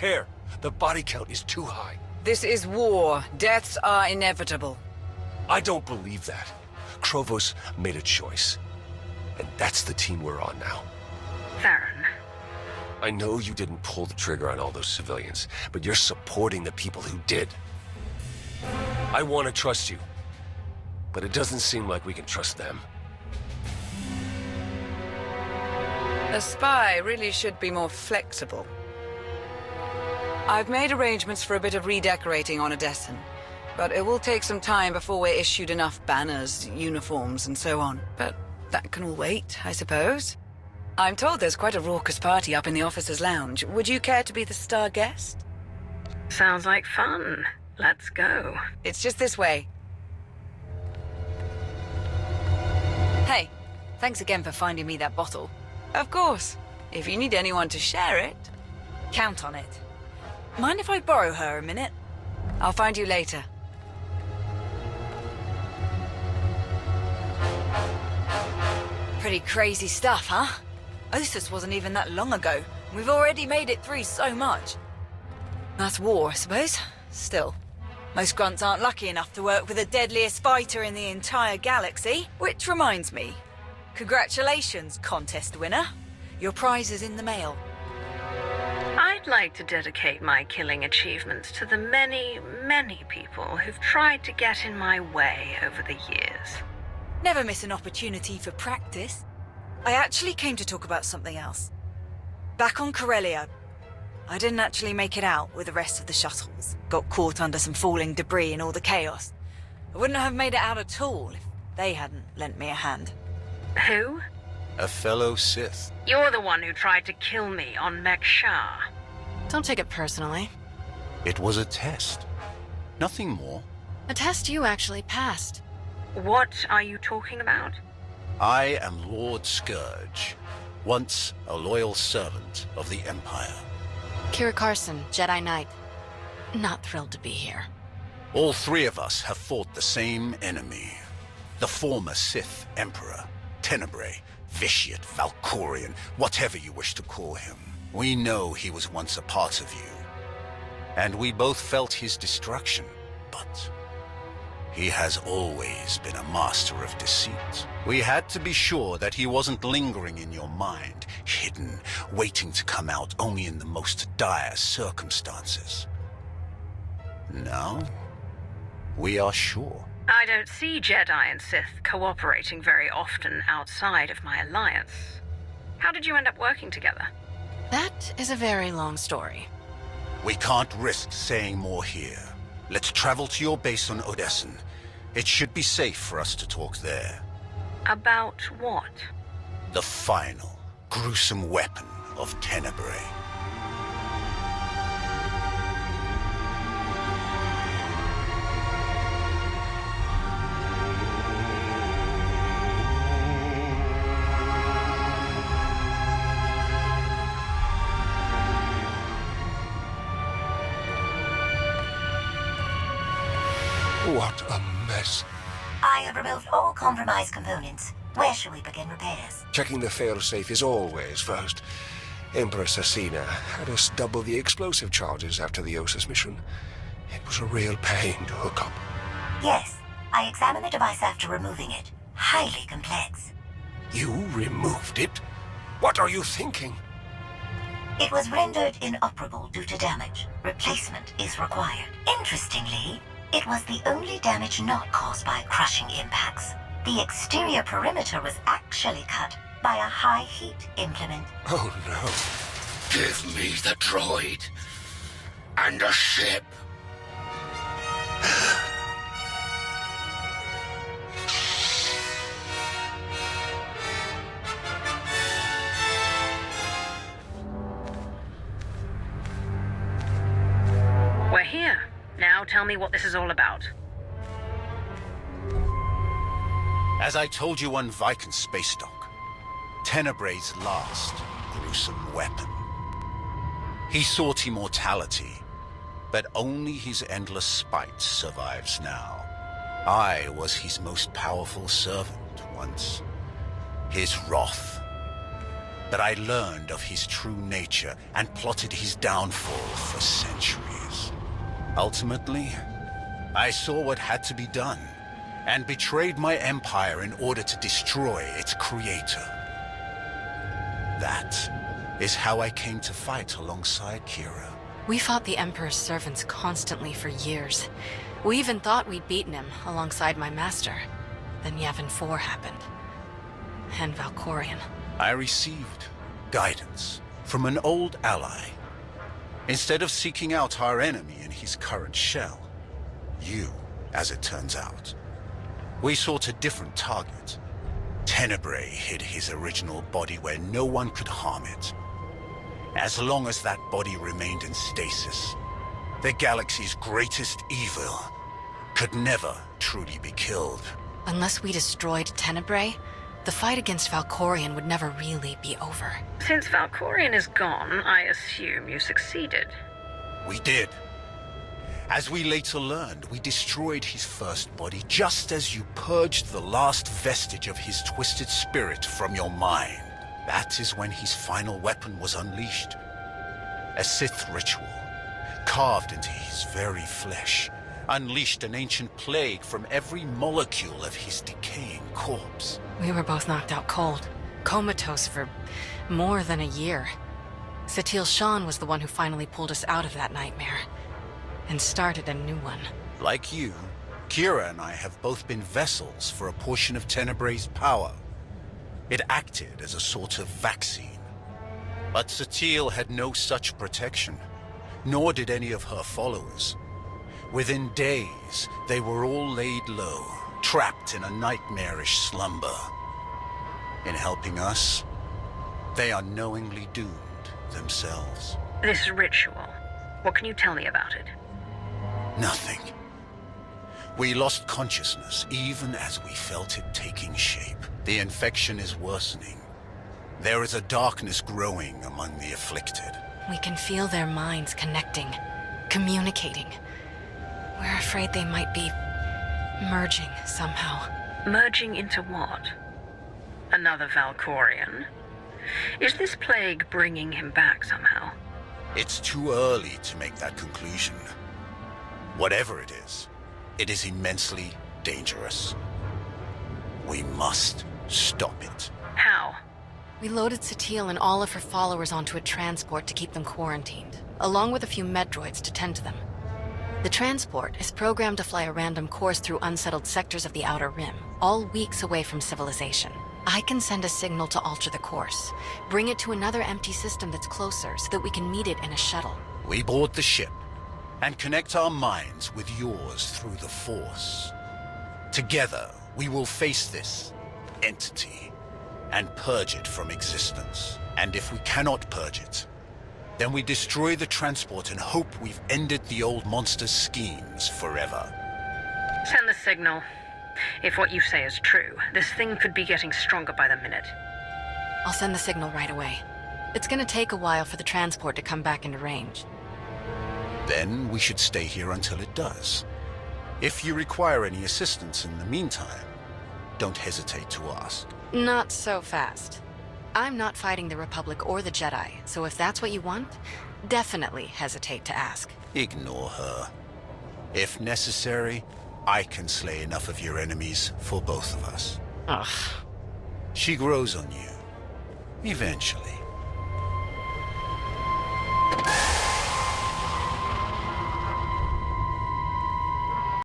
care. The body count is too high. This is war. Deaths are inevitable. I don't believe that. Krovos made a choice. And that's the team we're on now. Theron. I know you didn't pull the trigger on all those civilians, but you're supporting the people who did. I want to trust you, but it doesn't seem like we can trust them. A spy really should be more flexible. I've made arrangements for a bit of redecorating on Odessen, but it will take some time before we're issued enough banners, uniforms, and so on. But that can all wait, I suppose. I'm told there's quite a raucous party up in the officers' lounge. Would you care to be the star guest? Sounds like fun. Let's go. It's just this way. Hey, thanks again for finding me that bottle. Of course. If you need anyone to share it, count on it. Mind if I borrow her a minute? I'll find you later. Pretty crazy stuff, huh? Osus wasn't even that long ago. We've already made it through so much. That's war, I suppose. Still, most grunts aren't lucky enough to work with the deadliest fighter in the entire galaxy. Which reminds me, congratulations, contest winner. Your prize is in the mail. I'd like to dedicate my killing achievements to the many, many people who've tried to get in my way over the years. Never miss an opportunity for practice. I actually came to talk about something else. Back on Corellia, I didn't actually make it out with the rest of the shuttles. Got caught under some falling debris and all the chaos. I wouldn't have made it out at all if they hadn't lent me a hand. Who? A fellow Sith. You're the one who tried to kill me on Mek-Shah. Don't take it personally. It was a test. Nothing more. A test you actually passed. What are you talking about? I am Lord Scourge, once a loyal servant of the Empire. Kira Carson, Jedi Knight. Not thrilled to be here. All three of us have fought the same enemy. The former Sith Emperor, Tenebrae, Vitiate, Valkorian, whatever you wish to call him. We know he was once a part of you. And we both felt his destruction, but he has always been a master of deceit. We had to be sure that he wasn't lingering in your mind, hidden, waiting to come out only in the most dire circumstances. Now, we are sure. I don't see Jedi and Sith cooperating very often outside of my alliance. How did you end up working together? That is a very long story. We can't risk saying more here. Let's travel to your base on Odessen. It should be safe for us to talk there. About what? The final, gruesome weapon of Tenebrae. What a mess. I have removed all compromised components. Where shall we begin repairs? Checking the failsafe is always first. Empress Asina had us double the explosive charges after the Osus mission. It was a real pain to hook up. Yes, I examined the device after removing it. Highly complex. You removed it? What are you thinking? It was rendered inoperable due to damage. Replacement is required. Interestingly, it was the only damage not caused by crushing impacts. The exterior perimeter was actually cut by a high-heat implement. Oh no. Give me the droid. And a ship. We're here. Now tell me what this is all about. As I told you on Viken Space Dock, Tenebrae's last gruesome weapon. He sought immortality, but only his endless spite survives now. I was his most powerful servant once, his wrath. But I learned of his true nature and plotted his downfall for centuries. Ultimately, I saw what had to be done, and betrayed my empire in order to destroy its creator. That is how I came to fight alongside Kira. We fought the Emperor's servants constantly for years. We even thought we'd beaten him alongside my master. Then Yavin 4 happened. And Valkorion. I received guidance from an old ally. Instead of seeking out our enemy in his current shell, you, as it turns out, we sought a different target. Tenebrae hid his original body where no one could harm it. As long as that body remained in stasis, the galaxy's greatest evil could never truly be killed. Unless we destroyed Tenebrae, the fight against Valkorion would never really be over. Since Valkorion is gone, I assume you succeeded. We did. As we later learned, we destroyed his first body just as you purged the last vestige of his twisted spirit from your mind. That is when his final weapon was unleashed. A Sith ritual, carved into his very flesh, unleashed an ancient plague from every molecule of his decaying corpse. We were both knocked out cold, comatose for more than a year. Satil Shan was the one who finally pulled us out of that nightmare, and started a new one. Like you, Kira and I have both been vessels for a portion of Tenebrae's power. It acted as a sort of vaccine. But Satil had no such protection, nor did any of her followers. Within days, they were all laid low, trapped in a nightmarish slumber. In helping us, they are knowingly doomed themselves. This ritual, what can you tell me about it? Nothing. We lost consciousness even as we felt it taking shape. The infection is worsening. There is a darkness growing among the afflicted. We can feel their minds connecting, communicating. We're afraid they might be merging somehow. Merging into what? Another Valkorion? Is this plague bringing him back somehow? It's too early to make that conclusion. Whatever it is immensely dangerous. We must stop it. How? We loaded Satil and all of her followers onto a transport to keep them quarantined, along with a few med droids to tend to them. The transport is programmed to fly a random course through unsettled sectors of the Outer Rim, all weeks away from civilization. I can send a signal to alter the course, bring it to another empty system that's closer so that we can meet it in a shuttle. We board the ship and connect our minds with yours through the Force. Together, we will face this entity and purge it from existence. And if we cannot purge it, then we destroy the transport and hope we've ended the old monster's schemes forever. Send the signal. If what you say is true, this thing could be getting stronger by the minute. I'll send the signal right away. It's gonna take a while for the transport to come back into range. Then we should stay here until it does. If you require any assistance in the meantime, don't hesitate to ask. Not so fast. I'm not fighting the Republic or the Jedi, so if that's what you want, definitely hesitate to ask. Ignore her. If necessary, I can slay enough of your enemies for both of us. Ugh. She grows on you. Eventually.